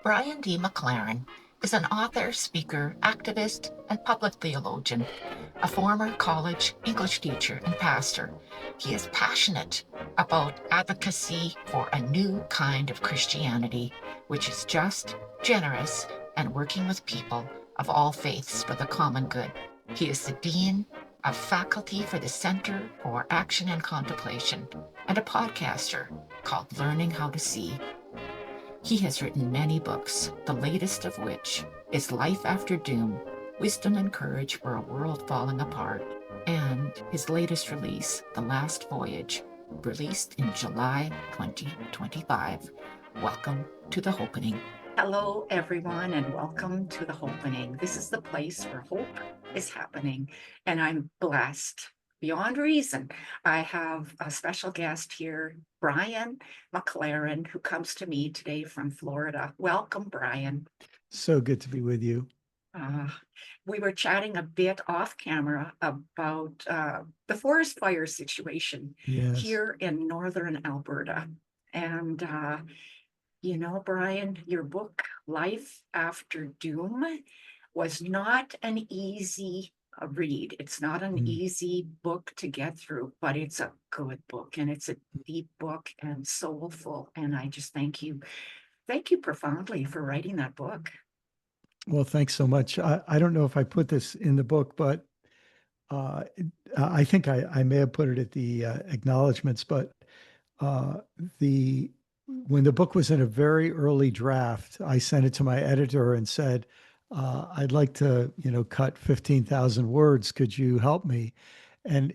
Brian D. McLaren is an author, speaker, activist, and public theologian, a former college English teacher and pastor. He is passionate about advocacy for a new kind of Christianity, which is just, generous, and working with people of all faiths for the common good. He is the Dean of Faculty for the Center for Action and Contemplation and a podcaster called Learning How to See. He has written many books, the latest of which is Life After Doom, Wisdom and Courage for a World Falling Apart, and his latest release, The Last Voyage, released in July 2025. Welcome to The Hopening. Hello, everyone, and welcome to The Hopening. This is the place where hope is happening, and I'm blessed beyond reason. I have a special guest here, Brian McLaren, who comes to me today from Florida. Welcome, Brian. So good to be with you. We were chatting a bit off camera about the forest fire situation here in northern Alberta. And, Brian, your book, Life After Doom, was not an easy read. It's not an easy book to get through, but it's a good book, and it's a deep book and soulful. And I just thank you profoundly for writing that book. Well, thanks so much. I don't know if I put this in the book, but I think I may have put it at the acknowledgments. But when the book was in a very early draft, I sent it to my editor and said, "I'd like to, cut 15,000 words. Could you help me?" And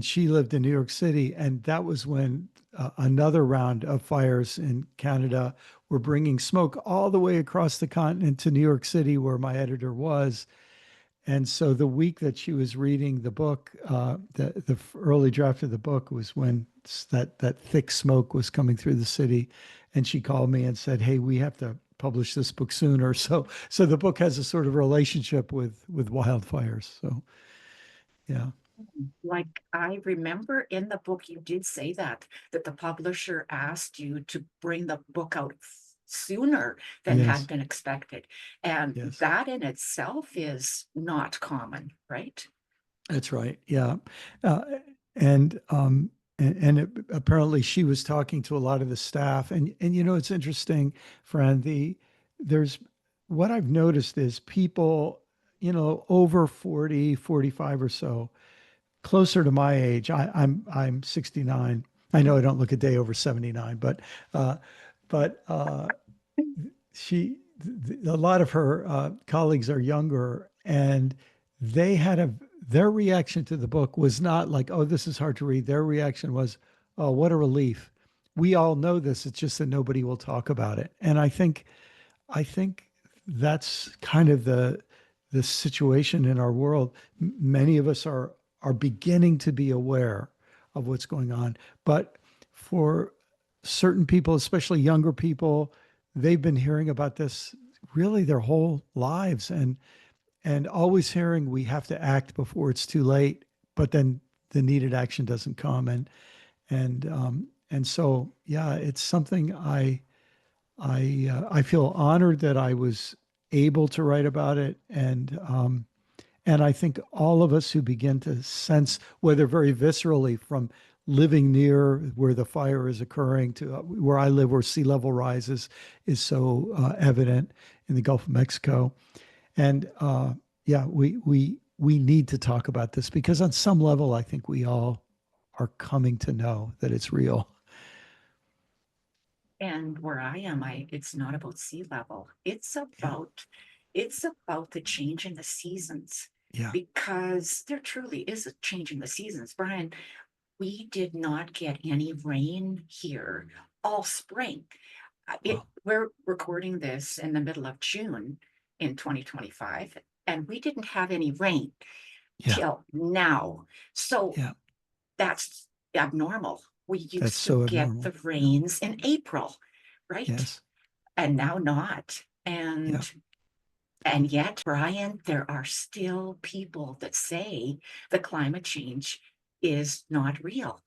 she lived in New York City, and that was when another round of fires in Canada were bringing smoke all the way across the continent to New York City, where my editor was. And so the week that she was reading the book, the early draft of the book was when that thick smoke was coming through the city, and she called me and said, "Hey, we have to publish this book sooner." So the book has a sort of relationship with wildfires. So yeah. Like, I remember in the book you did say that the publisher asked you to bring the book out sooner than had been expected. And that in itself is not common, right? That's right. Yeah. And apparently she was talking to a lot of the staff, and it's interesting, Fran, there's what I've noticed is people, over 40, 45 or so, closer to my age. I'm 69. I know I don't look a day over 79, but she a lot of her colleagues are younger, and they had their reaction to the book was not like, "Oh, this is hard to read." Their reaction was, "Oh, what a relief. We all know this. It's just that nobody will talk about it." And I think that's kind of the situation in our world. Many of us are beginning to be aware of what's going on, but for certain people, especially younger people, they've been hearing about this really their whole lives, and always hearing we have to act before it's too late, but then the needed action doesn't come. And so yeah, it's something I feel honored that I was able to write about it. And I think all of us who begin to sense, whether very viscerally from living near where the fire is occurring to where I live, where sea level rises is so evident in the Gulf of Mexico. And yeah, we need to talk about this, because on some level, I think we all are coming to know that it's real. And where I am, it's not about sea level. It's about the change in the seasons. Yeah. Because there truly is a change in the seasons. Brian, we did not get any rain here all spring. Wow. We're recording this in the middle of June in 2025, and we didn't have any rain Yeah. till now. So Yeah. that's abnormal. We That's used to so get abnormal. the rains in April, right? Yes. And now not. Yeah. And yet, Brian, there are still people that say the climate change is not real.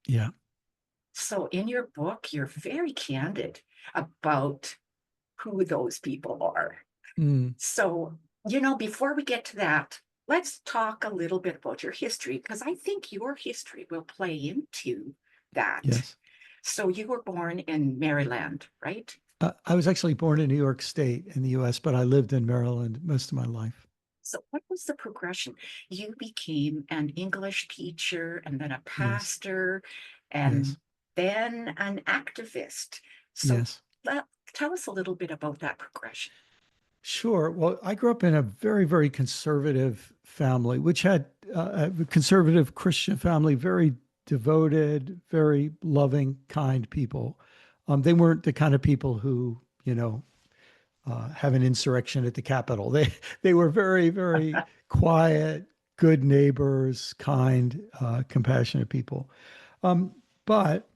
Yeah. So in your book, you're very candid about who those people are. Mm, So, before we get to that, let's talk a little bit about your history, because I think your history will play into that. yes. So, you were born in Maryland, right? I was actually born in New York State in the US, but I lived in Maryland most of my life. So, what was the progression? You became an English teacher and then a Yes. pastor Yes. and then an activist. So, Yes. let, tell us a little bit about that progression. Sure. Well, I grew up in a very, very conservative family, which had a conservative Christian family, very devoted, very loving, kind people. They weren't the kind of people who, have an insurrection at the Capitol. They were very, very quiet, good neighbors, kind, compassionate people. Um, but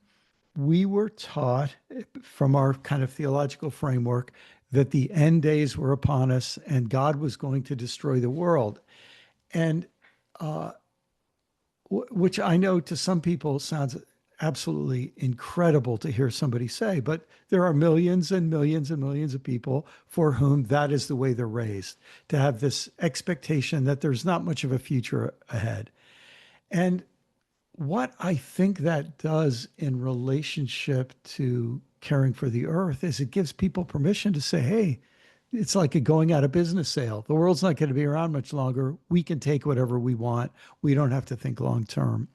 we were taught from our kind of theological framework that the end days were upon us and God was going to destroy the world. And which I know to some people sounds absolutely incredible to hear somebody say, but there are millions and millions and millions of people for whom that is the way they're raised, to have this expectation that there's not much of a future ahead. And what I think that does in relationship to caring for the earth is it gives people permission to say, hey, it's like a going out of business sale. The world's not going to be around much longer. We can take whatever we want. We don't have to think long term.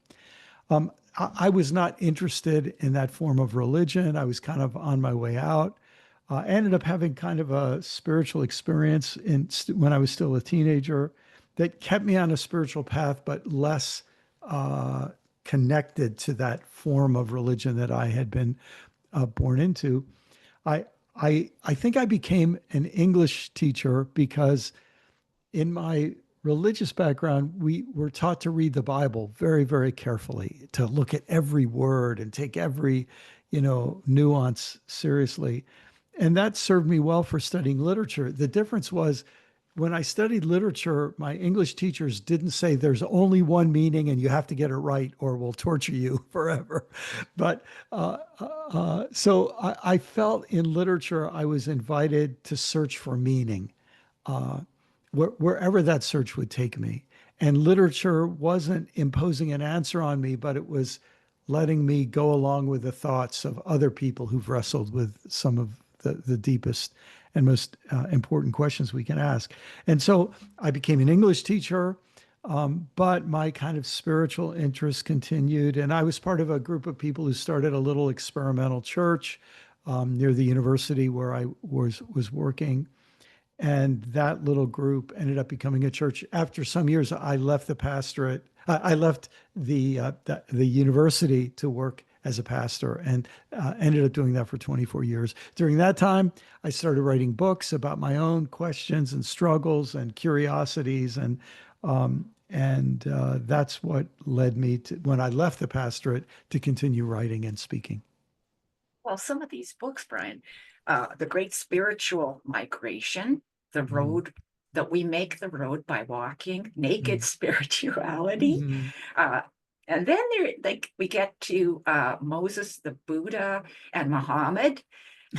I was not interested in that form of religion. I was kind of on my way out. I ended up having kind of a spiritual experience when I was still a teenager that kept me on a spiritual path, but less uh, connected to that form of religion that I had been born into. I, I think I became an English teacher because in my religious background, we were taught to read the Bible very, very carefully, to look at every word and take every, nuance seriously. And that served me well for studying literature. The difference was when I studied literature, my English teachers didn't say there's only one meaning and you have to get it right or we'll torture you forever. But so I felt in literature, I was invited to search for meaning wherever that search would take me. And literature wasn't imposing an answer on me, but it was letting me go along with the thoughts of other people who've wrestled with some of the deepest and most important questions we can ask. And so I became an English teacher, but my kind of spiritual interest continued. And I was part of a group of people who started a little experimental church near the university where I was working. And that little group ended up becoming a church. After some years, I left the pastorate. I left the university to work as a pastor and ended up doing that for 24 years. During that time, I started writing books about my own questions and struggles and curiosities, and that's what led me to, when I left the pastorate, to continue writing and speaking. Well, some of these books, Brian, The Great Spiritual Migration, The Mm, Road that We Make the Road by Walking, Naked mm, Spirituality. mm. Uh, and then we get to Moses, the Buddha, and Muhammad,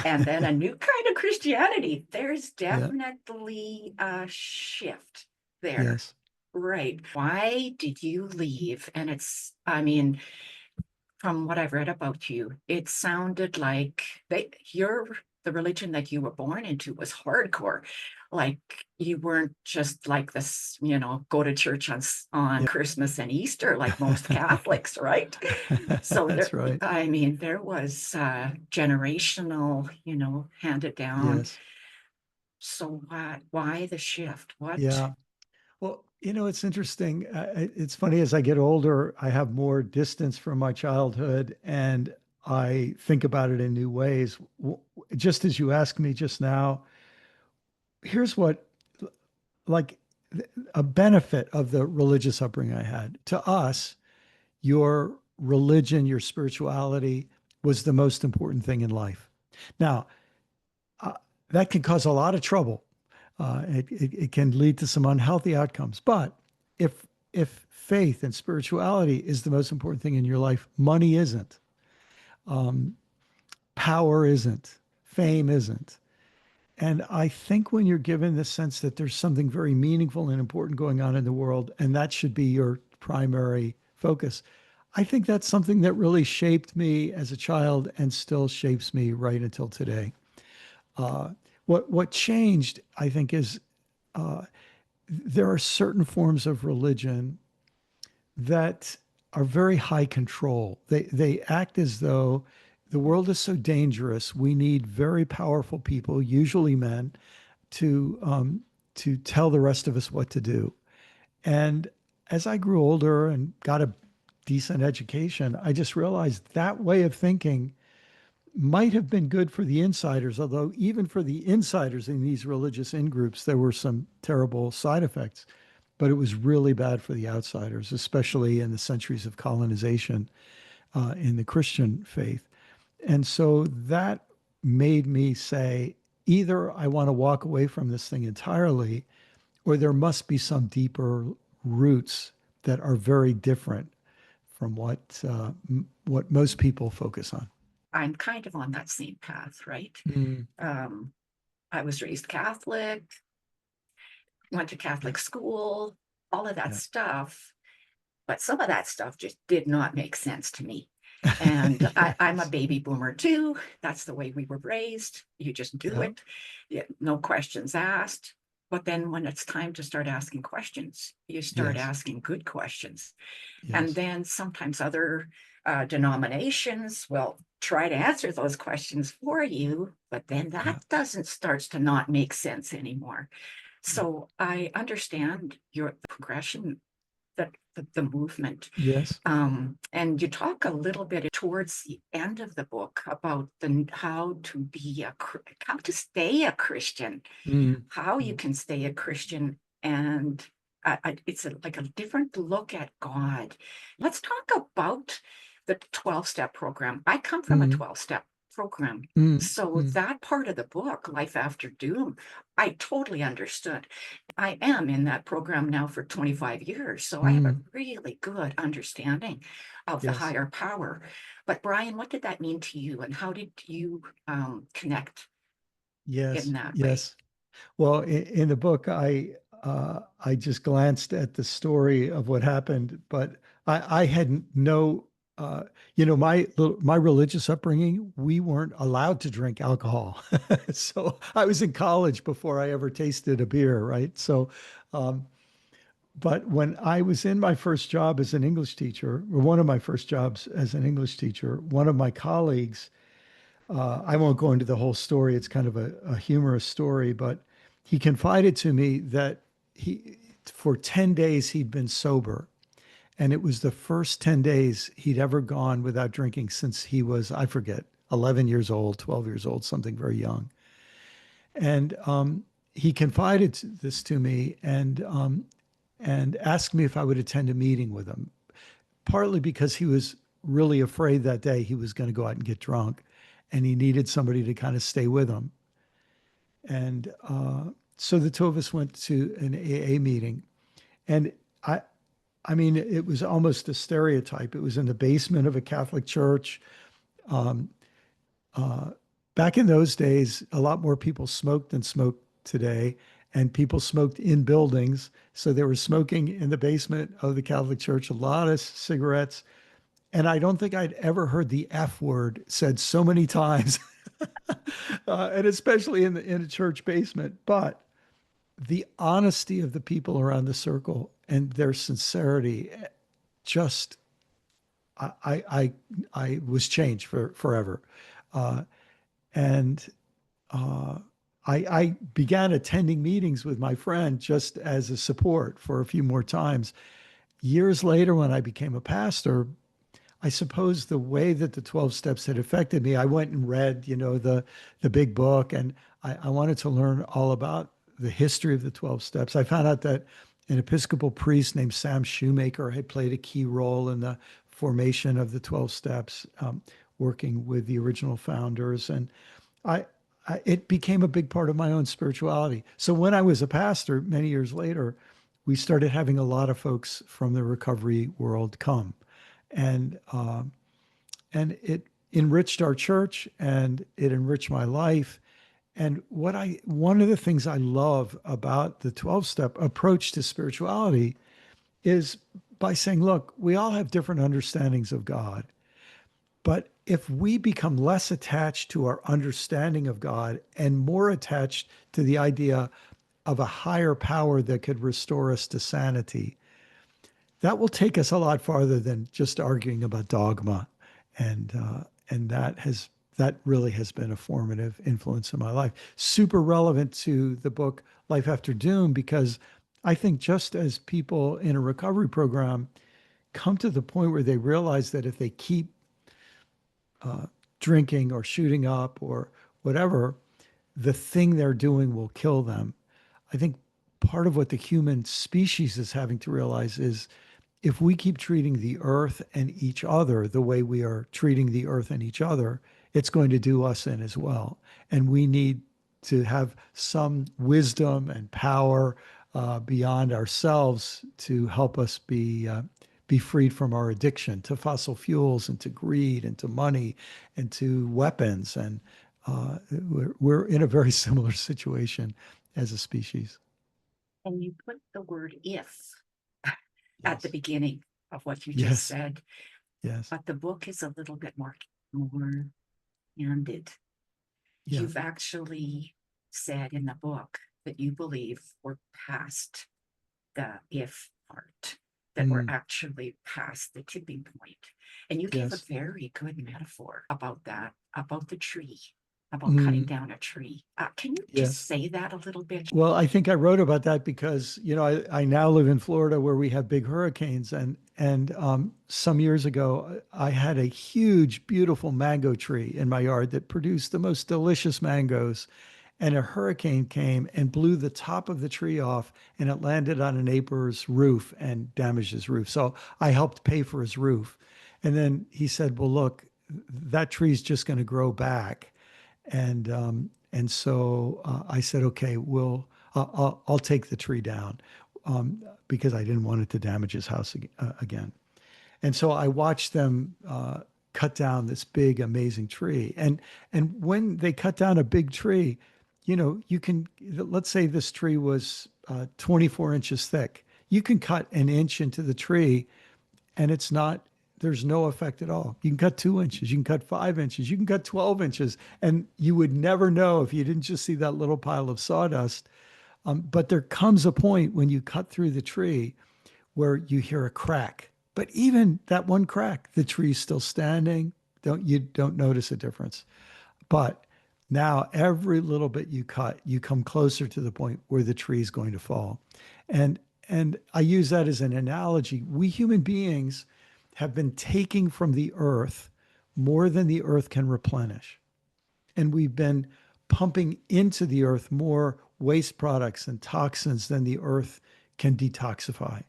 and then a new kind of Christianity. There's Yeah. definitely a shift there. Yes. Right. Why did you leave? And I mean, from what I've read about you, it sounded like the religion that you were born into was hardcore. Like you weren't just like this, go to church on Yeah. Christmas and Easter like most Catholics, right? So That's there, right. I mean, there was generational, handed down. Yes. So why the shift? What? Yeah. Well, it's interesting. It's funny as I get older, I have more distance from my childhood and I think about it in new ways. Just as you asked me just now, here's what, like, a benefit of the religious upbringing I had. To us, your religion, your spirituality was the most important thing in life. Now, uh, that can cause a lot of trouble. It can lead to some unhealthy outcomes. But if faith and spirituality is the most important thing in your life, money isn't, power isn't, fame isn't. And I think when you're given the sense that there's something very meaningful and important going on in the world, and that should be your primary focus, I think that's something that really shaped me as a child and still shapes me right until today. Uh, what changed, I think, is there are certain forms of religion that are very high control. They act as though the world is so dangerous. We need very powerful people, usually men, to tell the rest of us what to do. And as I grew older and got a decent education, I just realized that way of thinking might have been good for the insiders, although even for the insiders in these religious in groups, there were some terrible side effects. But it was really bad for the outsiders, especially in the centuries of colonization in the Christian faith. And so that made me say, either I want to walk away from this thing entirely, or there must be some deeper roots that are very different from what most people focus on. I'm kind of on that same path, right? Mm, Um, I was raised Catholic, went to yeah, Catholic school, all of that yeah. stuff. But some of that stuff just did not make sense to me. And I'm a Yes. baby boomer too. That's the way we were raised. You just do Yeah. it, yeah, no questions asked. But then when it's time to start asking questions, you start Yes. asking good questions. And Yes. then sometimes other denominations will try to answer those questions for you, but then that Yeah. doesn't starts to not make sense anymore. Yeah. So I understand your progression, the movement. Yes. And you talk a little bit towards the end of the book about the how to be how to stay a Christian, Mm, how you mm, can stay a Christian, and it's like a different look at God. Let's talk about the 12-step program. I come from a mm, 12-step program. mm, So mm. that part of the book, Life After Doom, I totally understood. I am in that program now for 25 years, so I have a Mm. really good understanding of the Yes. higher power. But Brian, what did that mean to you, and how did you connect in Yes. that way? Yes. Well, in the book, I just glanced at the story of what happened, but I hadn't no, my religious upbringing, we weren't allowed to drink alcohol, so I was in college before I ever tasted a beer, right? So, um, but when I was in my first job as an English teacher, or one of my first jobs as an English teacher, one of my colleagues, I won't go into the whole story. It's kind of a humorous story, but he confided to me that for 10 days, he'd been sober. And it was the first 10 days he'd ever gone without drinking since he was, I forget, 11 years old, 12 years old, something very young. And he confided this to me and asked me if I would attend a meeting with him, partly because he was really afraid that day he was going to go out and get drunk and he needed somebody to kind of stay with him. And so the two of us went to an AA meeting. And I, I mean, it was almost a stereotype. It was in the basement of a Catholic church. Um, uh, Back in those days, a lot more people smoked than smoke today, and people smoked in buildings. So they were smoking in the basement of the Catholic church, a lot of cigarettes. And I don't think I'd ever heard the F word said so many times, and especially in a church basement. But the honesty of the people around the circle and their sincerity just I I was changed forever. Uh, and uh, I began attending meetings with my friend just as a support for a few more times. Years later, when I became a pastor, I suppose the way that the 12 steps had affected me, I went and read, the big book, and I wanted to learn all about the history of the 12 steps. I found out that an Episcopal priest named Sam Shoemaker had played a key role in the formation of the 12 steps, working with the original founders. And I, it became a big part of my own spirituality. So when I was a pastor many years later, we started having a lot of folks from the recovery world come, and and it enriched our church and it enriched my life. And one of the things I love about the 12-step approach to spirituality is by saying, look, we all have different understandings of God. But if we become less attached to our understanding of God and more attached to the idea of a higher power that could restore us to sanity, that will take us a lot farther than just arguing about dogma. And that really has been a formative influence in my life. Super relevant to the book Life After Doom, because I think just as people in a recovery program come to the point where they realize that if they keep drinking or shooting up or whatever, the thing they're doing will kill them. I think part of what the human species is having to realize is if we keep treating the earth and each other the way we are treating the earth and each other, it's going to do us in as well. And we need to have some wisdom and power beyond ourselves to help us be freed from our addiction to fossil fuels and to greed and to money and to weapons. And we're in a very similar situation as a species. And you put the word if at the Yes. beginning of what you just Yes. said, Yes. but the book is a little bit more candid. Yeah. You've actually said in the book that you believe we're past the if part, that we're Mm, actually past the tipping point. And you gave a yes. very good metaphor about that, about the tree, about cutting Mm, down a tree. Can you just yes. say that a little bit? Well, I think I wrote about that because, I now live in Florida where we have big hurricanes. And some years ago, I had a huge, beautiful mango tree in my yard that produced the most delicious mangoes. And a hurricane came and blew the top of the tree off, and it landed on a neighbor's roof and damaged his roof. So I helped pay for his roof. And then he said, well, look, that tree's just going to grow back. And so I said, okay, I'll take the tree down because I didn't want it to damage his house again. And so I watched them cut down this big, amazing tree. And when they cut down a big tree, you can, let's say this tree was 24 inches thick. You can cut an inch into the tree and there's no effect at all. You can cut 2 inches, you can cut 5 inches, you can cut 12 inches, and you would never know if you didn't just see that little pile of sawdust. But there comes a point when you cut through the tree where you hear a crack. But even that one crack, the tree's still standing. You don't notice a difference. But now every little bit you cut, you come closer to the point where the tree is going to fall. And and I use that as an analogy. We human beings have been taking from the earth more than the earth can replenish. And we've been pumping into the earth more waste products and toxins than the earth can detoxify.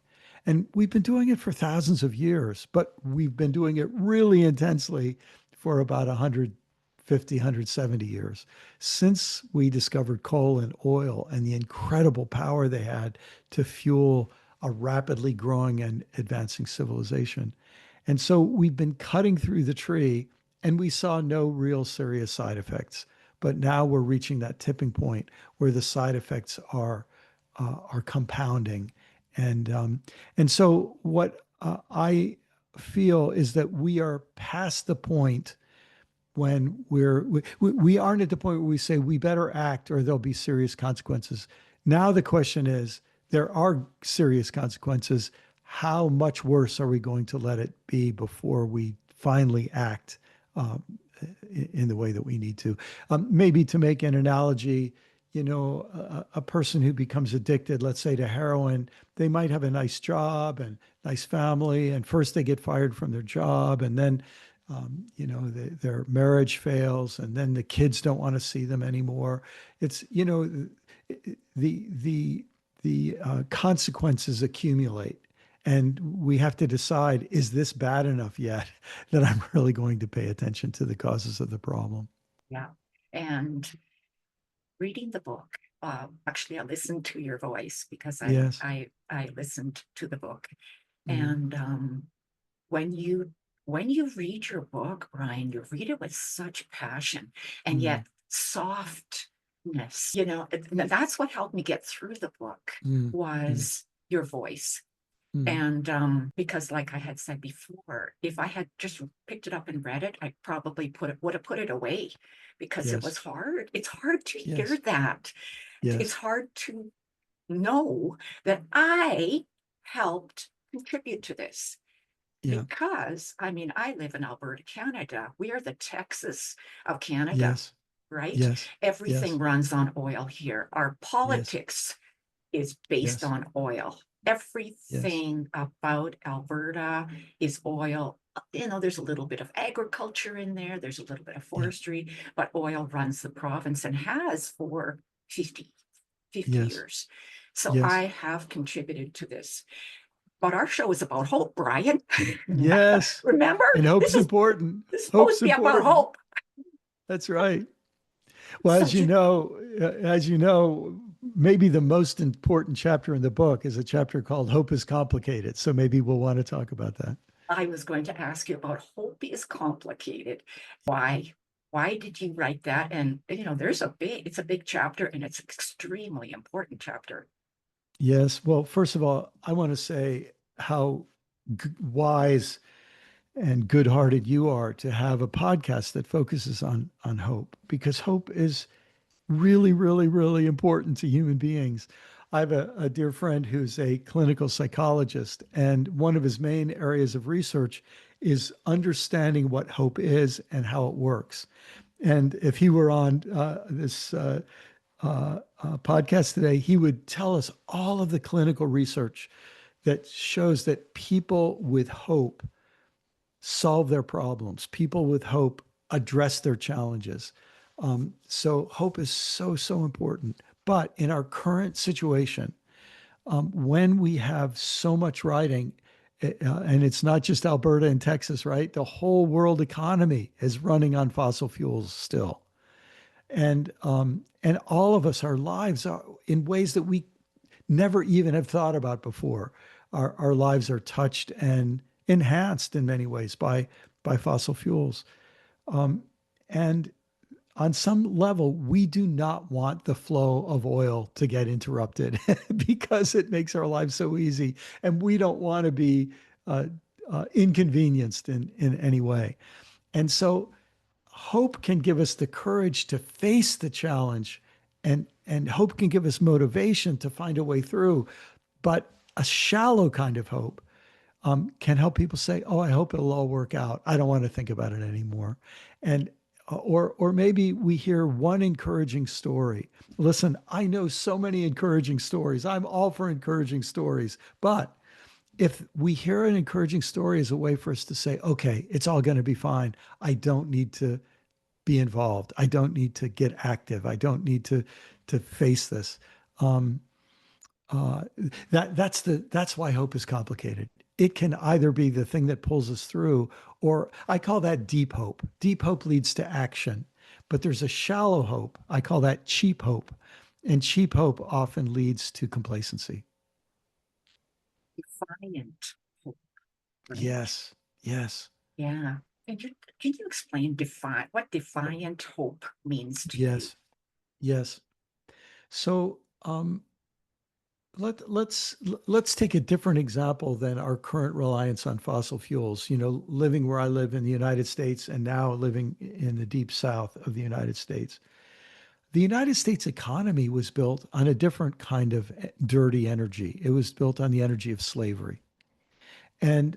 And we've been doing it for thousands of years, but we've been doing it really intensely for about 150, 170 years since we discovered coal and oil and the incredible power they had to fuel a rapidly growing and advancing civilization. And so we've been cutting through the tree and we saw no real serious side effects. But now we're reaching that tipping point where the side effects are compounding, and so what I feel is that we are past the point when we aren't at the point where we say we better act or there'll be serious consequences. Now the question is, there are serious consequences. How much worse are we going to let it be before we finally act um, in the way that we need to? Maybe to make an analogy, a person who becomes addicted, let's say to heroin, they might have a nice job and nice family, and first they get fired from their job, and then their marriage fails, and then the kids don't want to see them anymore. It's the consequences accumulate, and we have to decide: is this bad enough yet that I'm really going to pay attention to the causes of the problem? Yeah. And reading the book, actually, I listened to your voice because Yes. I listened to the book. Mm, And when you read your book, Brian, you read it with such passion and mm, yet soft Yes. That's what helped me get through the book Mm, mm, was your voice. mm. And because like I had said before, if I had just picked it up and read it, I probably would have put it away because it was Yes, hard. It's hard to hear yes, that. It's yes. hard to know that I helped contribute to this Yeah, because I mean, I live in Alberta, Canada. We are the Texas of Canada, yes, right? yes, Everything yes, runs on oil here. Our yes, politics is based yes, on oil. yes, Everything about Alberta is oil. There's a little bit of agriculture in there, there's a little bit of yeah, forestry, but oil runs the province and has for 50 yes, years. So yes, I have contributed to this. But our show is about hope, Brian. yes. Remember? And This hope's is important. this is supposed Hope's to be about important. hope. That's right. Well, So you as you know, maybe the most important chapter in the book is a chapter called "Hope is Complicated." So maybe we'll want to talk about that. I was going to ask you about hope is complicated. Why? Why did you write that? And it's a big chapter and it's an extremely important chapter. Yes. Well, first of all, I want to say how wise and good-hearted you are to have a podcast that focuses on hope, because hope is really, really, really important to human beings. I have a dear friend who's a clinical psychologist, and one of his main areas of research is understanding what hope is and how it works. And if he were on this podcast today, he would tell us all of the clinical research that shows that people with hope solve their problems. People with hope address their challenges. So hope is so, so important. But in our current situation, when we have so much writing, and it's not just Alberta and Texas, right? The whole world economy is running on fossil fuels still. And all of us, our lives are in ways that we never even have thought about before. Our lives are touched and enhanced in many ways by fossil fuels. And on some level, we do not want the flow of oil to get interrupted because it makes our lives so easy. And we don't want to be uh, inconvenienced in any way. And so hope can give us the courage to face the challenge, and hope can give us motivation to find a way through. But a shallow kind of hope can help people say, "Oh, I hope it'll all work out. I don't want to think about it anymore." And or maybe we hear one encouraging story. Listen, I know so many encouraging stories. I'm all for encouraging stories, but if we hear an encouraging story as a way for us to say, "Okay, it's all going to be fine. I don't need to be involved. I don't need to get active. I don't need to face this." Um, uh, that's why hope is complicated. It can either be the thing that pulls us through, or I call that deep hope. Deep hope leads to action, but there's a shallow hope. I call that cheap hope, and cheap hope often leads to complacency. Defiant hope, right? Yes, yes, Yeah. Can you explain what defiant hope means to you? yes, yes. So let's take a different example than our current reliance on fossil fuels. Living where I live in the United States and now living in the deep south of the United States. The United States economy was built on a different kind of dirty energy. It was built on the energy of slavery. And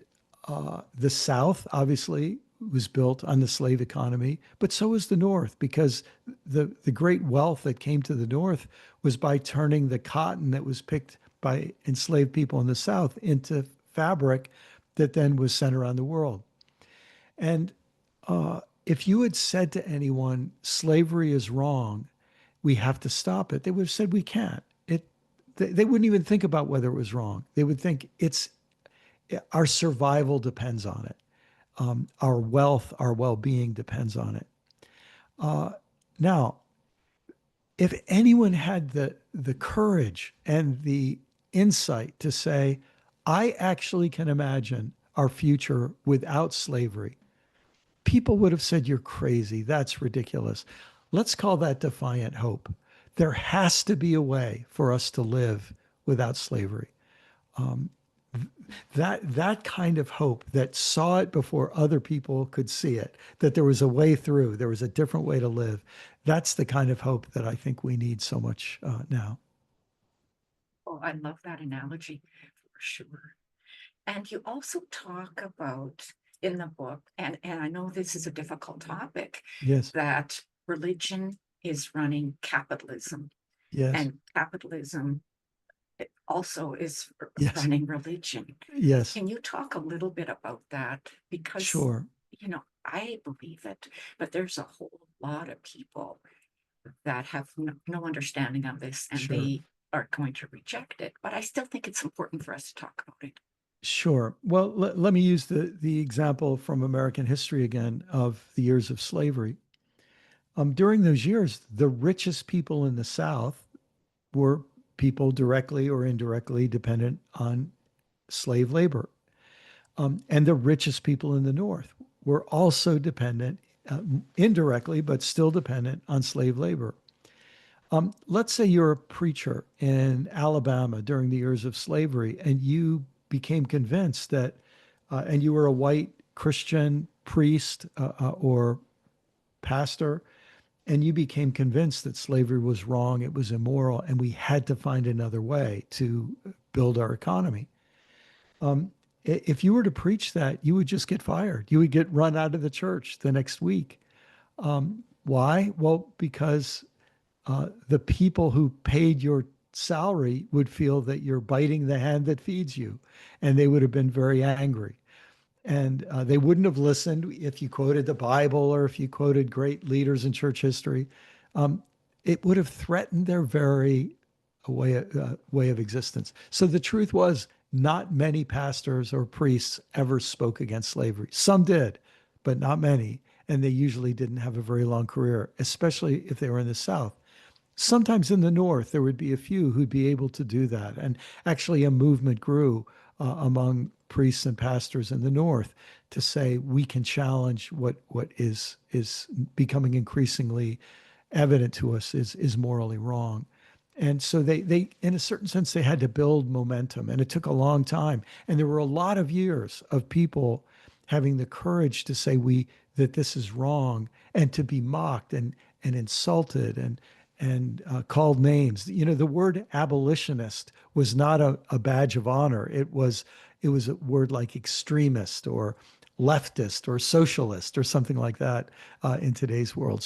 the South, obviously, was built on the slave economy, but so was the North, because the great wealth that came to the North was by turning the cotton that was picked by enslaved people in the South into fabric that then was sent around the world. And if you had said to anyone, slavery is wrong, we have to stop it, they would have said, we can't. They wouldn't even think about whether it was wrong. They would think our survival depends on it. Our wealth, our well-being depends on it. Now, if anyone had the courage and the insight to say, I actually can imagine our future without slavery, people would have said, you're crazy. That's ridiculous. Let's call that defiant hope. there has to be a way for us to live without slavery. That kind of hope that saw it before other people could see it, that there was a way through, there was a different way to live. That's the kind of hope that I think we need so much now. Oh, I love that analogy for sure. And you also talk about in the book, and I know this is a difficult topic, Yes, that religion is running capitalism, yes, and capitalism also is yes, running religion. yes, Can you talk a little bit about that? Because, sure, I believe it, but there's a whole lot of people that have no understanding of this and sure. they are going to reject it. But I still think it's important for us to talk about it. Sure. Well, let me use the example from American history again of the years of slavery. During those years, the richest people in the South were people directly or indirectly dependent on slave labor. And the richest people in the North were also dependent, indirectly, but still dependent on slave labor. Let's say you're a preacher in Alabama during the years of slavery, and you became convinced that, and you were a white Christian priest or pastor, and you became convinced that slavery was wrong, it was immoral, and we had to find another way to build our economy. If you were to preach that, you would just get fired. You would get run out of the church the next week. Why? Well, because the people who paid your salary would feel that you're biting the hand that feeds you, and they would have been very angry. And they wouldn't have listened if you quoted the Bible or if you quoted great leaders in church history. It would have threatened their very way of existence. So the truth was, not many pastors or priests ever spoke against slavery. Some did, but not many. And they usually didn't have a very long career, especially if they were in the South. Sometimes in the North, there would be a few who'd be able to do that. And actually, a movement grew among priests and pastors in the North to say we can challenge what is becoming increasingly evident to us is morally wrong. And so they in a certain sense they had to build momentum, and it took a long time. And there were a lot of years of people having the courage to say we that this is wrong, and to be mocked and insulted and called names. The word abolitionist was not a badge of honor. It was a word like extremist or leftist or socialist or something like that in today's world.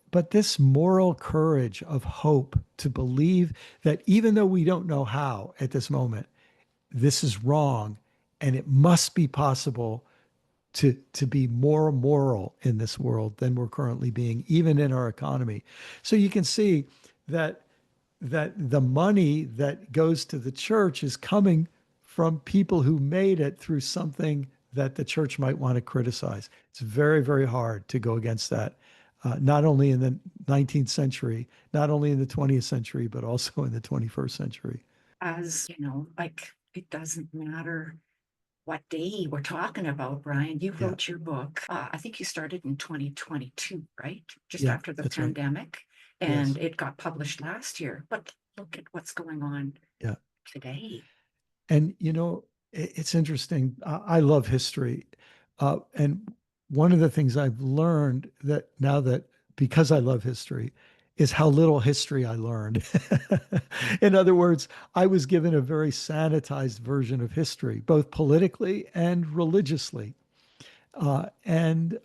But this moral courage of hope to believe that even though we don't know how at this moment, this is wrong, and it must be possible to be more moral in this world than we're currently being, even in our economy. So you can see that the money that goes to the church is coming from people who made it through something that the church might want to criticize. It's very, very hard to go against that, not only in the 19th century, not only in the 20th century, but also in the 21st century. As like it doesn't matter what day we're talking about, Brian. You Yeah, wrote your book. I think you started in 2022, right? Just yeah, after the that's right. pandemic. And Yes, it got published last year. But look at what's going on yeah. today. And it's interesting. I love history, and one of the things I've learned that now that because I love history, is how little history I learned. In other words, I was given a very sanitized version of history, both politically and religiously. And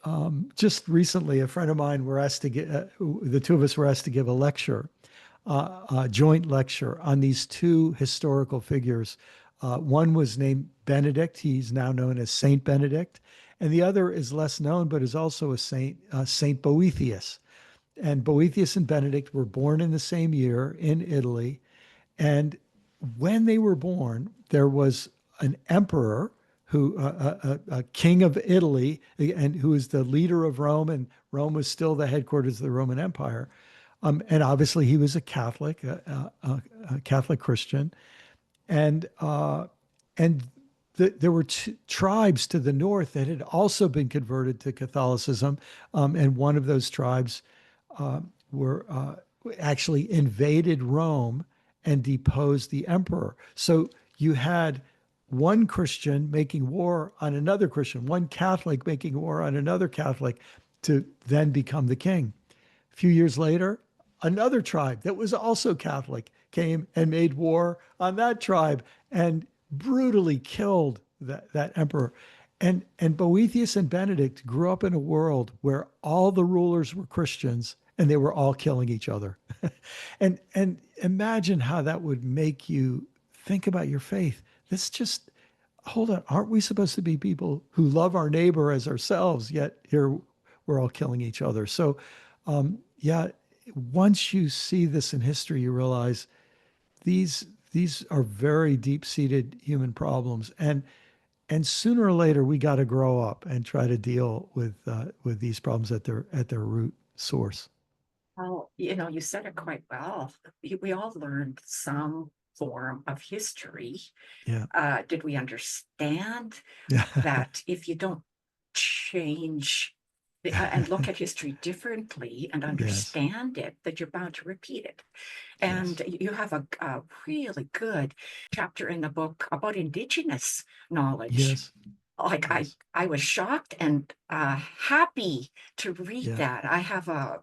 just recently, a friend of mine were asked to get the two of us were asked to give a lecture, a joint lecture on these two historical figures. One was named Benedict. He's now known as Saint Benedict. And the other is less known, but is also a saint, Saint Boethius. And Boethius and Benedict were born in the same year in Italy. And when they were born, there was an emperor who, a king of Italy, and who was the leader of Rome, and Rome was still the headquarters of the Roman Empire. And obviously, he was a Catholic, a Catholic Christian, and and there were tribes to the north that had also been converted to Catholicism, and one of those tribes were actually invaded Rome and deposed the emperor. So you had one Christian making war on another Christian, one Catholic making war on another Catholic to then become the king. A few years later, another tribe that was also Catholic came and made war on that tribe and brutally killed that emperor. And Boethius and Benedict grew up in a world where all the rulers were Christians and they were all killing each other. And imagine how that would make you think about your faith. This just hold on, aren't we supposed to be people who love our neighbor as ourselves? Yet here we're all killing each other. So, yeah, once you see this in history, you realize these are very deep-seated human problems, and sooner or later we got to grow up and try to deal with these problems at their root source. Well, you said it quite well. We all learned some form of history. Yeah, Did we understand yeah, that if you don't change and look at history differently and yes, understand it, that you're bound to repeat it? yes, And you have a really good chapter in the book about Indigenous knowledge. yes, Like yes, I was shocked and happy to read yeah. that. I have a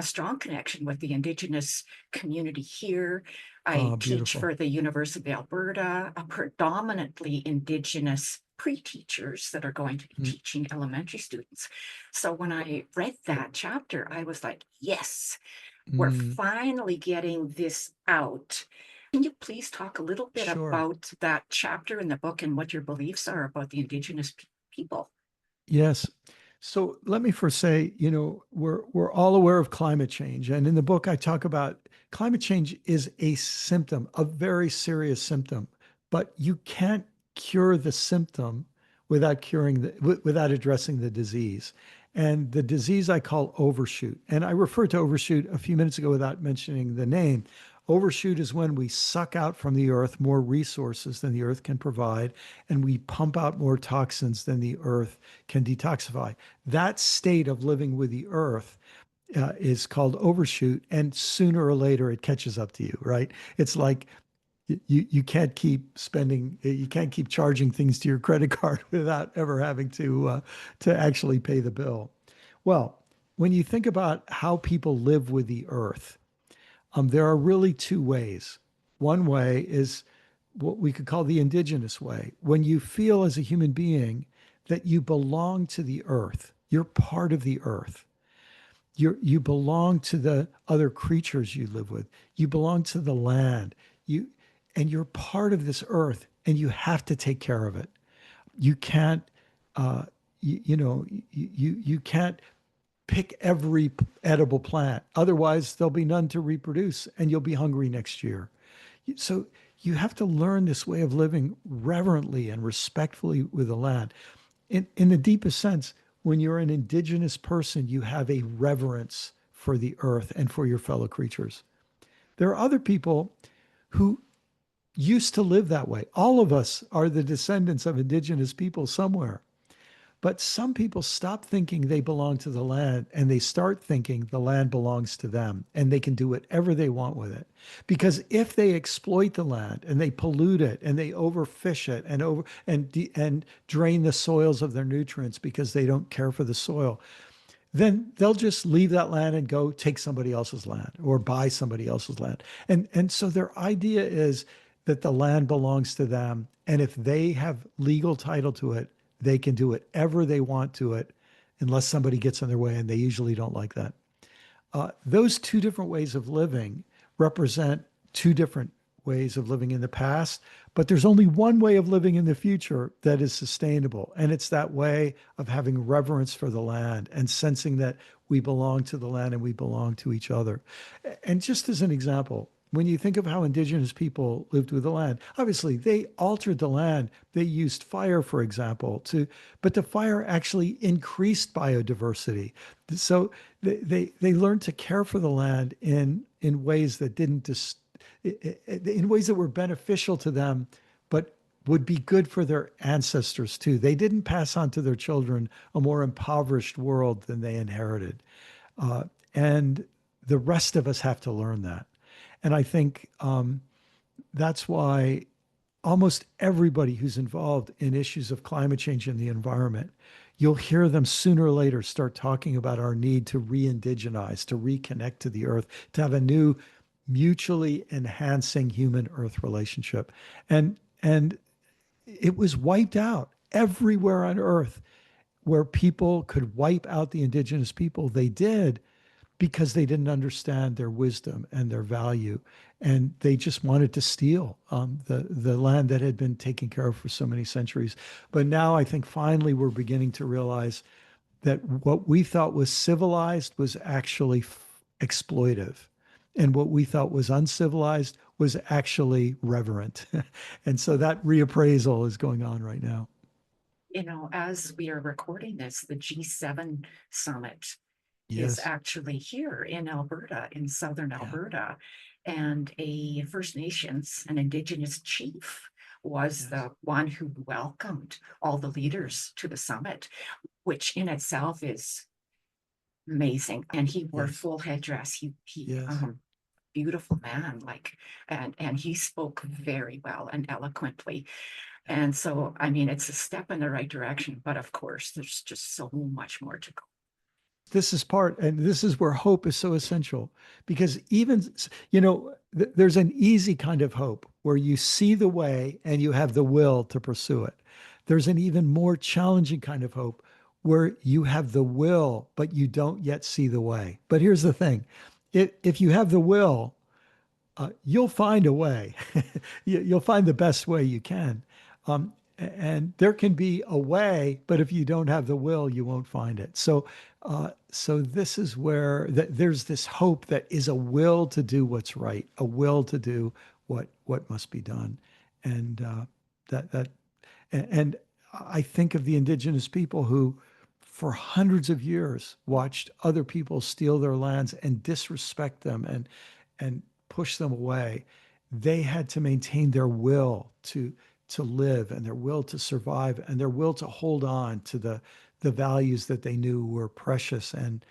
strong connection with the Indigenous community here. I Oh, teach beautiful. for the University of Alberta, a predominantly Indigenous pre-teachers that are going to be Mm, teaching elementary students. So when I read that chapter, I was like, yes, we're mm, finally getting this out. Can you please talk a little bit sure. about that chapter in the book and what your beliefs are about the Indigenous people? Yes. So let me first say, we're all aware of climate change, and in the book I talk about climate change is a symptom, a very serious symptom, but you can't cure the symptom without without addressing the disease. And the disease I call overshoot. And I referred to overshoot a few minutes ago without mentioning the name. Overshoot is when we suck out from the earth more resources than the earth can provide, and we pump out more toxins than the earth can detoxify. That state of living with the earth is called overshoot, and sooner or later it catches up to you, right? It's like you can't keep spending, you can't keep charging things to your credit card without ever having to actually pay the bill. Well, when you think about how people live with the earth, there are really two ways. One way is what we could call the indigenous way. When you feel as a human being that you belong to the earth, you're part of the earth. You belong to the other creatures you live with. You belong to the land. And you're part of this earth, and you have to take care of it. You can't, you can't pick every edible plant. Otherwise, there'll be none to reproduce and you'll be hungry next year. So you have to learn this way of living reverently and respectfully with the land. In the deepest sense, when you're an indigenous person, you have a reverence for the earth and for your fellow creatures. There are other people who used to live that way. All of us are the descendants of indigenous people somewhere. But some people stop thinking they belong to the land and they start thinking the land belongs to them and they can do whatever they want with it. Because if they exploit the land and they pollute it and they overfish it and drain the soils of their nutrients because they don't care for the soil, then they'll just leave that land and go take somebody else's land or buy somebody else's land. And so their idea is that the land belongs to them. And if they have legal title to it, they can do whatever they want to it unless somebody gets in their way. And they usually don't like that. Those two different ways of living represent two different ways of living in the past, but there's only one way of living in the future that is sustainable. And it's that way of having reverence for the land and sensing that we belong to the land and we belong to each other. And just as an example, when you think of how indigenous people lived with the land, obviously they altered the land. They used fire, for example, but the fire actually increased biodiversity. So they learned to care for the land in ways that didn't just in ways that were beneficial to them, but would be good for their ancestors too. They didn't pass on to their children a more impoverished world than they inherited. And the rest of us have to learn that. And I think that's why almost everybody who's involved in issues of climate change and the environment, you'll hear them sooner or later start talking about our need to re-indigenize, to reconnect to the earth, to have a new mutually enhancing human earth relationship. And it was wiped out everywhere on earth where people could wipe out the indigenous people. They did because they didn't understand their wisdom and their value, and they just wanted to steal the land that had been taken care of for so many centuries. But now I think finally we're beginning to realize that what we thought was civilized was actually exploitive, and what we thought was uncivilized was actually reverent. And so that reappraisal is going on right now. As we are recording this, the G7 summit is Yes. actually here in Alberta, in southern Yeah. Alberta. And a First Nations, an Indigenous chief, was Yes. the one who welcomed all the leaders to the summit, which in itself is amazing. And he wore Yes. full headdress. He Yes. beautiful man, like, and he spoke very well and eloquently. Yeah. And so, I mean, it's a step in the right direction, but of course, there's just so much more to go. This is part, and this is where hope is so essential, because even, you know, there's an easy kind of hope where you see the way and you have the will to pursue it. There's an even more challenging kind of hope where you have the will, but you don't yet see the way. But here's the thing, if you have the will, you'll find a way. You'll find the best way you can. And there can be a way, but if you don't have the will, you won't find it. So this is where there's this hope that is a will to do what's right, a will to do what must be done, and that that and I think of the indigenous people who, for hundreds of years, watched other people steal their lands and disrespect them and push them away. They had to maintain their will to live and their will to survive and their will to hold on to the values that they knew were precious and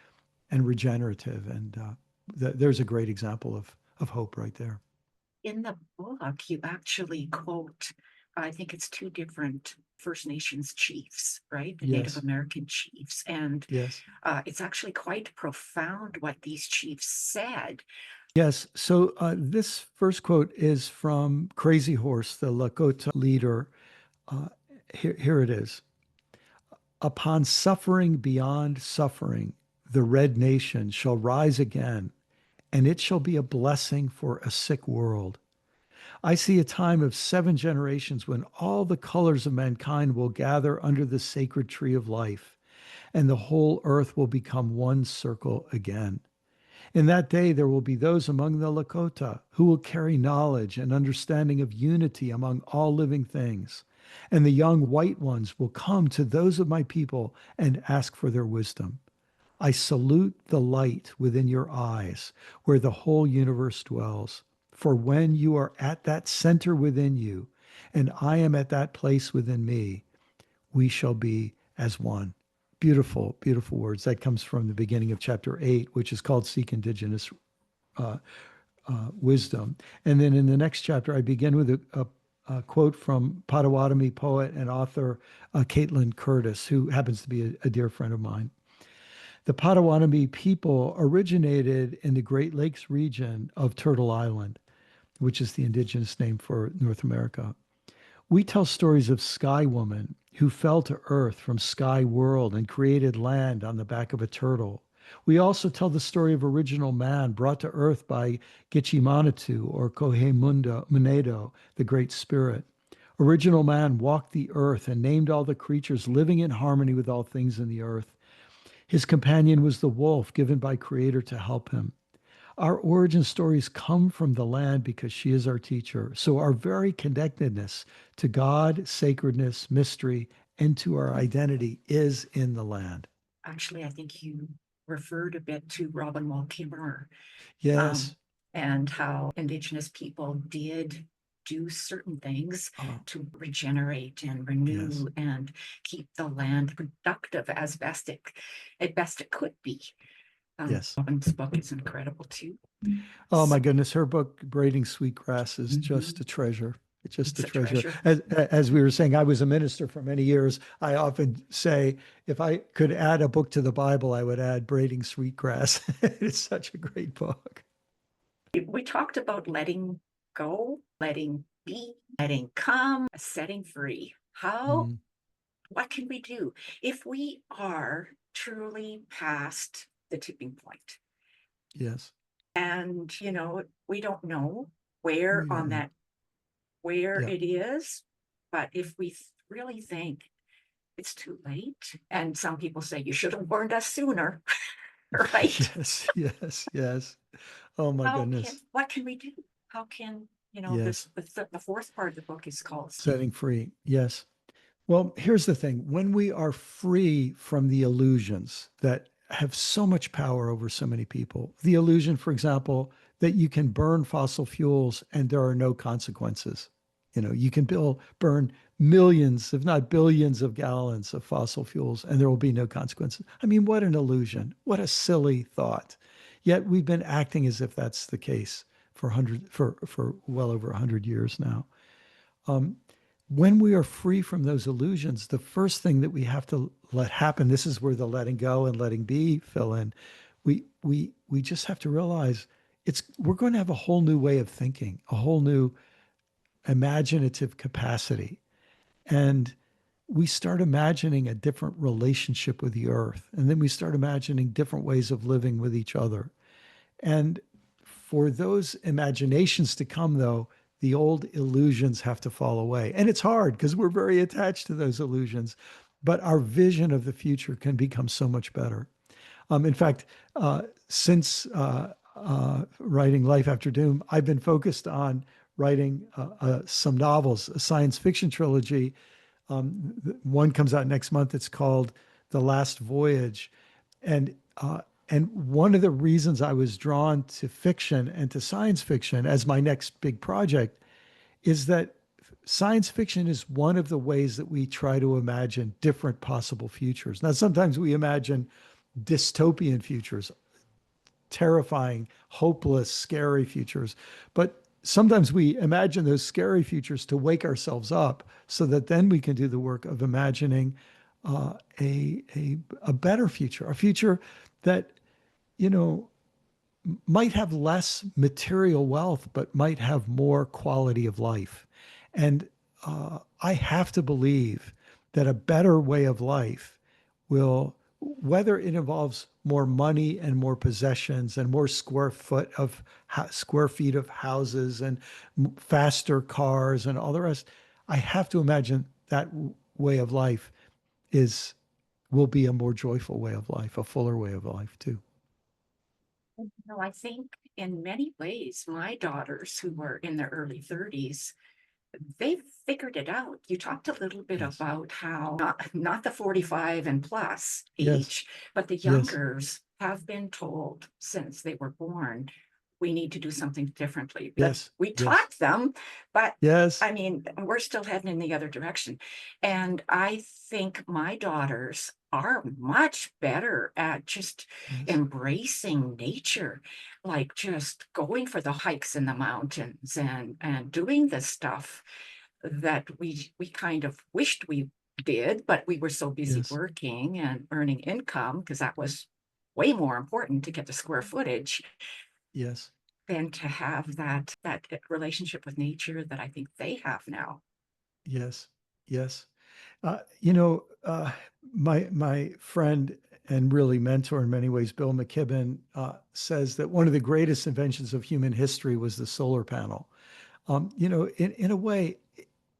regenerative. And there's a great example of hope right there. In the book, you actually quote, I think it's two different First Nations chiefs, right? The Native Yes. American chiefs. And Yes. it's actually quite profound what these chiefs said. Yes. So this first quote is from Crazy Horse, the Lakota leader. Uh, here it is. Upon suffering beyond suffering, the red nation shall rise again, and it shall be a blessing for a sick world. I see a time of 7 generations when all the colors of mankind will gather under the sacred tree of life, and the whole earth will become one circle again. In that day, there will be those among the Lakota who will carry knowledge and understanding of unity among all living things. And the young white ones will come to those of my people and ask for their wisdom. I salute the light within your eyes, where the whole universe dwells. For when you are at that center within you, and I am at that place within me, we shall be as one. Beautiful, beautiful words. That comes from the beginning of chapter 8, which is called Seek Indigenous uh, Wisdom. And then in the next chapter, I begin with a quote from Potawatomi poet and author Caitlin Curtis, who happens to be a dear friend of mine. The Potawatomi people originated in the Great Lakes region of Turtle Island, which is the indigenous name for North America. We tell stories of Sky Woman who fell to earth from Sky World and created land on the back of a turtle. We also tell the story of original man brought to earth by Gitchimanatu or Munedo, the Great Spirit. Original man walked the earth and named all the creatures living in harmony with all things in the earth. His companion was the wolf given by Creator to help him. Our origin stories come from the land because she is our teacher. So our very connectedness to God, sacredness, mystery, and to our identity is in the land. Actually, I think you referred a bit to Robin Wall Kimmerer, Yes. um, and how Indigenous people did do certain things Oh, to regenerate and yes. renew and keep the land productive as best it could be. Yes. Robin's book is incredible too. Oh So, my goodness, her book Braiding Sweetgrass is just mhm, a treasure. It's just it's a a treasure. treasure. As we were saying, I was a minister for many years. I often say if I could add a book to the Bible, I would add Braiding Sweetgrass. It's such a great book. We talked about letting go, letting be, letting come, setting free. Mm, What can we do if we are truly past the tipping point? yes, And, we don't know where we on don't know. that, where Yeah. it is, but if we really think it's too late, and some people say you should have warned us sooner, right? Yes, yes, yes. Oh my goodness. What can we do? How can, Yes. the fourth part of the book is called Setting free. Yes. Well, here's the thing. When we are free from the illusions that have so much power over so many people, the illusion, for example, that you can burn fossil fuels and there are no consequences. You can burn millions, if not billions of gallons of fossil fuels and there will be no consequences. I mean, what an illusion. What a silly thought. Yet we've been acting as if that's the case for well over 100 years now. Um, when we are free from those illusions, the first thing that we have to let happen, this is where the letting go and letting be fill in. We just have to realize we're going to have a whole new way of thinking, a whole new imaginative capacity. And we start imagining a different relationship with the earth. And then we start imagining different ways of living with each other. And for those imaginations to come, though, the old illusions have to fall away. And it's hard because we're very attached to those illusions, but our vision of the future can become so much better. In fact, since writing Life After Doom, I've been focused on writing some novels, a science fiction trilogy. One comes out next month. It's called The Last Voyage. And and one of the reasons I was drawn to fiction and to science fiction as my next big project is that science fiction is one of the ways that we try to imagine different possible futures. Now, sometimes we imagine dystopian futures, terrifying, hopeless, scary futures, but sometimes we imagine those scary futures to wake ourselves up so that then we can do the work of imagining a better future, a future that you know, might have less material wealth, but might have more quality of life. And I have to believe that a better way of life will, whether it involves more money and more possessions and more square feet of houses and faster cars and all the rest, I have to imagine that way of life is will be a more joyful way of life, a fuller way of life too. No, I think in many ways, my daughters who were in their early 30s, they've figured it out. You talked a little bit Yes. about how not the 45 and plus Yes. age, but the Yes. youngers have been told since they were born, we need to do something differently. That Yes. we Yes. taught them, but Yes. I mean, we're still heading in the other direction. And I think my daughters are much better at just Yes. embracing nature, like just going for the hikes in the mountains and doing the stuff that we kind of wished we did, but we were so busy Yes. working and earning income because that was way more important to get the square footage Yes. than to have that relationship with nature that I think they have now. Yes. Yes. You know, my friend and really mentor in many ways, Bill McKibben, says that one of the greatest inventions of human history was the solar panel. In a way,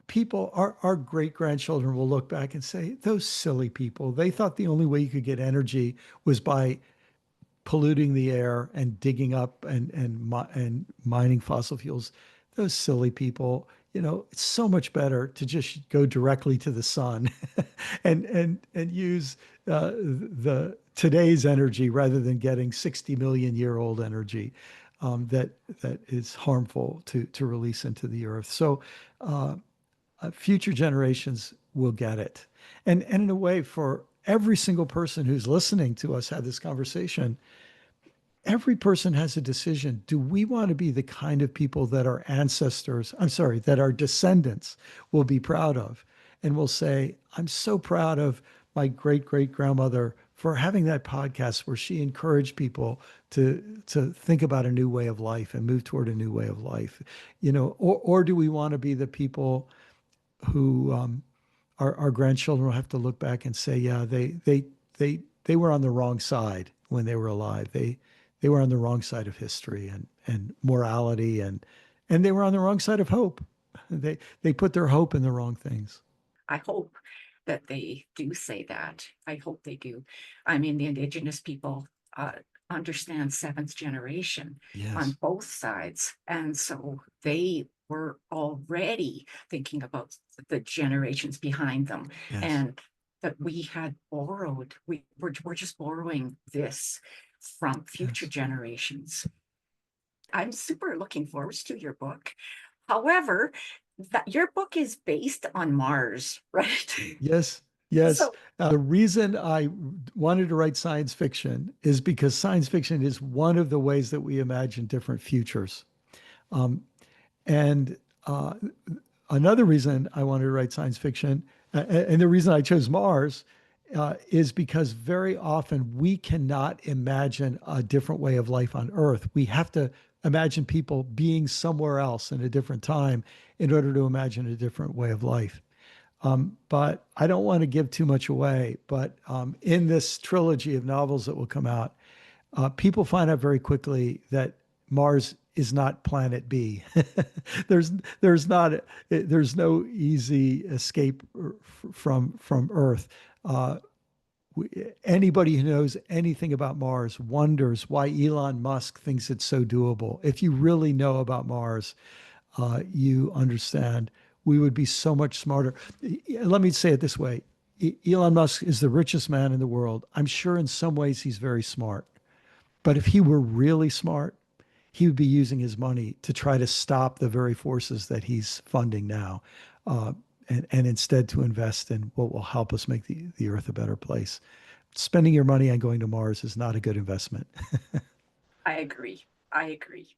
people, our great grandchildren will look back and say, those silly people, they thought the only way you could get energy was by polluting the air and digging up and mining fossil fuels. Those silly people. It's so much better to just go directly to the sun and use the today's energy rather than getting 60 million year old energy that is harmful to release into the earth. So future generations will get it. And in a way, for every single person who's listening to us have this conversation, every person has a decision. Do we want to be the kind of people that our ancestors, I'm sorry, that our descendants will be proud of? And will say, I'm so proud of my great great grandmother for having that podcast where she encouraged people to think about a new way of life and move toward a new way of life. Or do we want to be the people who our grandchildren will have to look back and say, yeah, they were on the wrong side when they were alive. They were on the wrong side of history and morality, and they were on the wrong side of hope. They put their hope in the wrong things. I hope that they do say that. I hope they do. I mean, the Indigenous people understand seventh generation on Yes, both sides. And so they were already thinking about the generations behind them. yes, And that we had borrowed, we're just borrowing this from future yes, generations. I'm super looking forward to your book. However, that your book is based on Mars, right? yes, yes. So The reason I wanted to write science fiction is because science fiction is one of the ways that we imagine different futures. Um, and another reason I wanted to write science fiction, and the reason I chose Mars, is because very often we cannot imagine a different way of life on Earth. We have to imagine people being somewhere else in a different time in order to imagine a different way of life. But I don't want to give too much away. But in this trilogy of novels that will come out, people find out very quickly that Mars is not planet B. there's there's not there's no easy escape from Earth. Uh, Anybody who knows anything about Mars wonders why Elon Musk thinks it's so doable. If you really know about Mars, you understand we would be so much smarter. Let me say it this way. Elon Musk is the richest man in the world. I'm sure in some ways he's very smart. But if he were really smart, he would be using his money to try to stop the very forces that he's funding now, uh, and instead to invest in what will help us make the Earth a better place. Spending your money on going to Mars is not a good investment. I agree. I agree.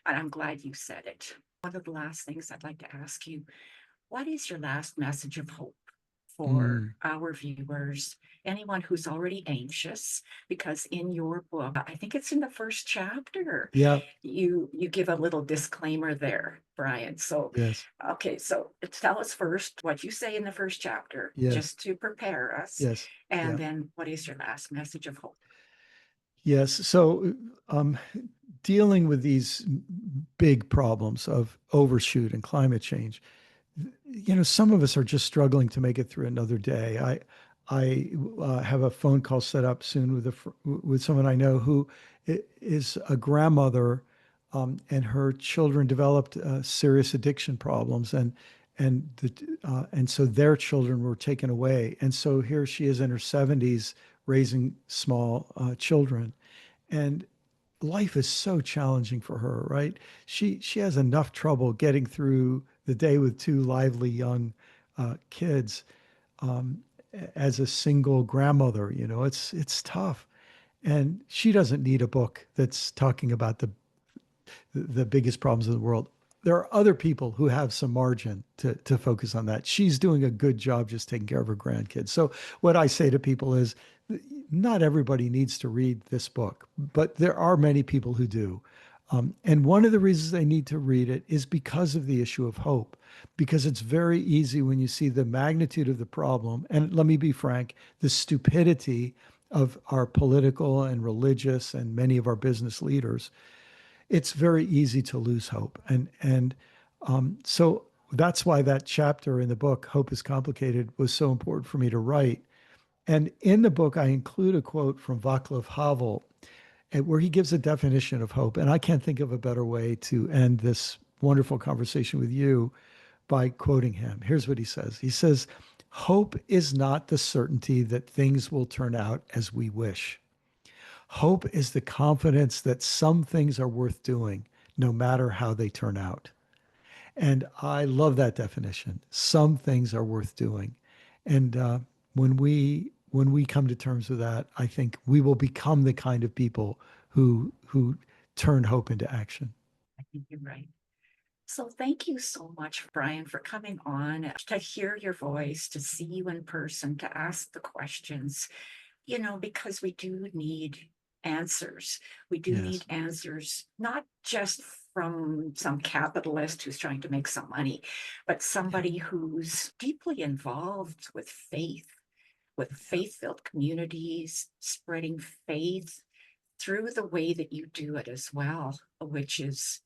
And I'm glad you said it. One of the last things I'd like to ask you, what is your last message of hope for Mm, our viewers, anyone who's already anxious? Because in your book, I think it's in the first chapter, yeah, you give a little disclaimer there, Brian. So, yes, okay, so tell us first what you say in the first chapter, yes, just to prepare us, yes, and yeah, then what is your last message of hope? yes. So, dealing with these big problems of overshoot and climate change, some of us are just struggling to make it through another day. I have a phone call set up soon with someone I know who is a grandmother, and her children developed serious addiction problems, and so their children were taken away, and so here she is in her 70s raising small children, and life is so challenging for her, right? She has enough trouble getting through the day with two lively young kids, um, as a single grandmother. It's tough, and she doesn't need a book that's talking about the biggest problems of the world. There are other people who have some margin to focus on that. She's doing a good job just taking care of her grandkids. So what I say to people is, not everybody needs to read this book, but there are many people who do. And one of the reasons they need to read it is because of the issue of hope, because it's very easy when you see the magnitude of the problem. And let me be frank, the stupidity of our political and religious and many of our business leaders, it's very easy to lose hope. So that's why that chapter in the book, Hope is Complicated, was so important for me to write. And in the book, I include a quote from Václav Havel, where he gives a definition of hope. And I can't think of a better way to end this wonderful conversation with you by quoting him. Here's what he says. He says, "Hope is not the certainty that things will turn out as we wish. Hope is the confidence that some things are worth doing, no matter how they turn out." And I love that definition. Some things are worth doing. And when we come to terms with that, I think we will become the kind of people who turn hope into action. I think you're right. So thank you so much, Brian, for coming on to hear your voice, to see you in person, to ask the questions, because we do need answers. We do Yes. need answers, not just from some capitalist who's trying to make some money, but somebody who's deeply involved with faith-filled communities, spreading faith through the way that you do it as well, which is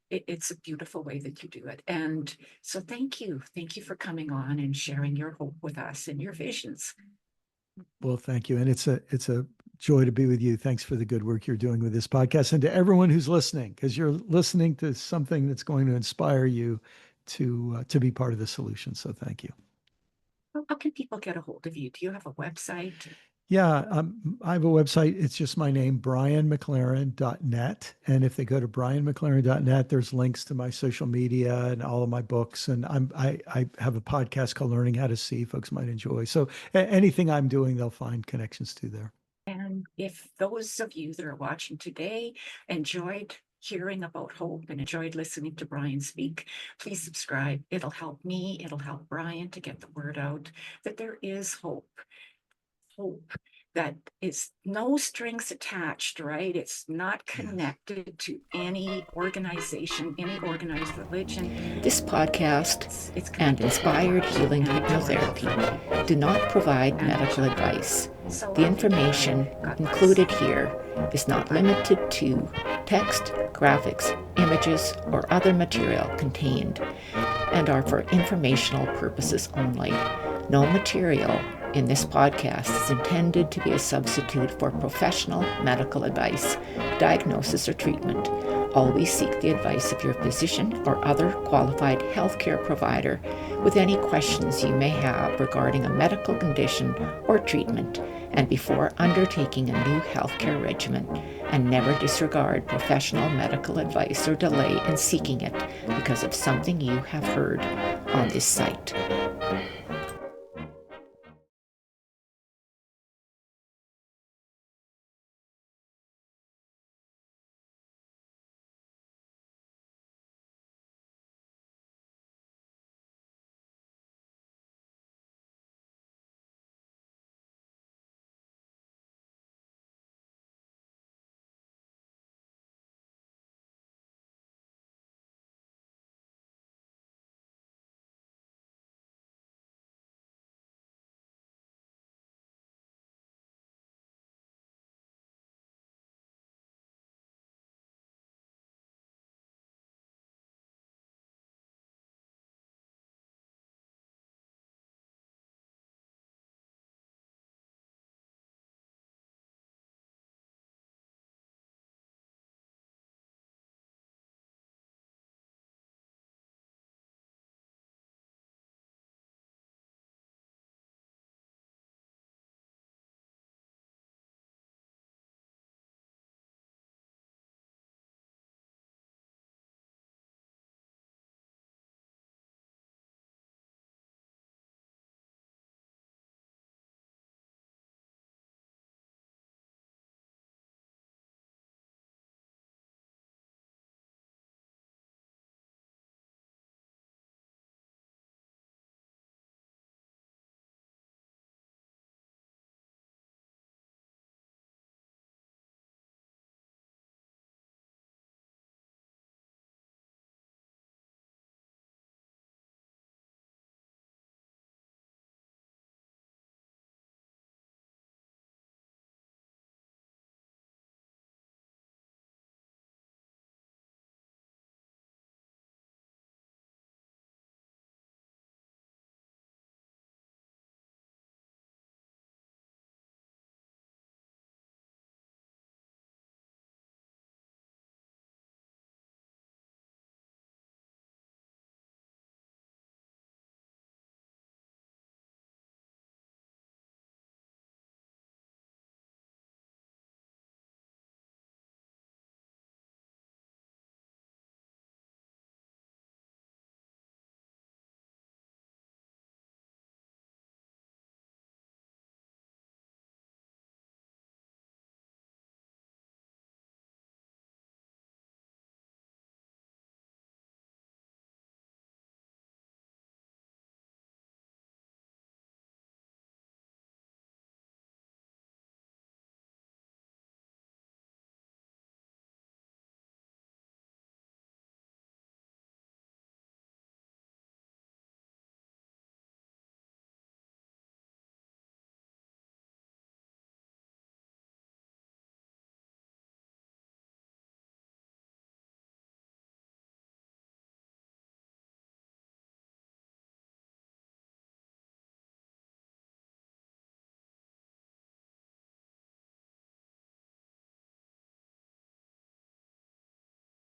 it's a beautiful way that you do it. And so thank you for coming on and sharing your hope with us and your visions. Well, thank you. And it's a joy to be with you. Thanks for the good work you're doing with this podcast, and to everyone who's listening, because you're listening to something that's going to inspire you to be part of the solution. So thank you. How can people get a hold of you? Do you have a website? Yeah, I have a website. It's just my name, brianmclaren.net. And if they go to brianmclaren.net, there's links to my social media and all of my books. And I have a podcast called Learning How to See, folks might enjoy. So anything I'm doing, they'll find connections to there. And if those of you that are watching today enjoyed hearing about hope and enjoyed listening to Brian speak, please subscribe. It'll help me, it'll help Brian to get the word out that there is hope that is no strings attached, right? It's not connected to any organization, any organized religion. This podcast and Inspired Healing Hypnotherapy do not provide medical advice. The information included here is not limited to text, graphics, images, or other material contained, and are for informational purposes only. No material in this podcast is intended to be a substitute for professional medical advice, diagnosis, or treatment. Always seek the advice of your physician or other qualified healthcare provider with any questions you may have regarding a medical condition or treatment, and before undertaking a new healthcare regimen, and never disregard professional medical advice or delay in seeking it because of something you have heard on this site.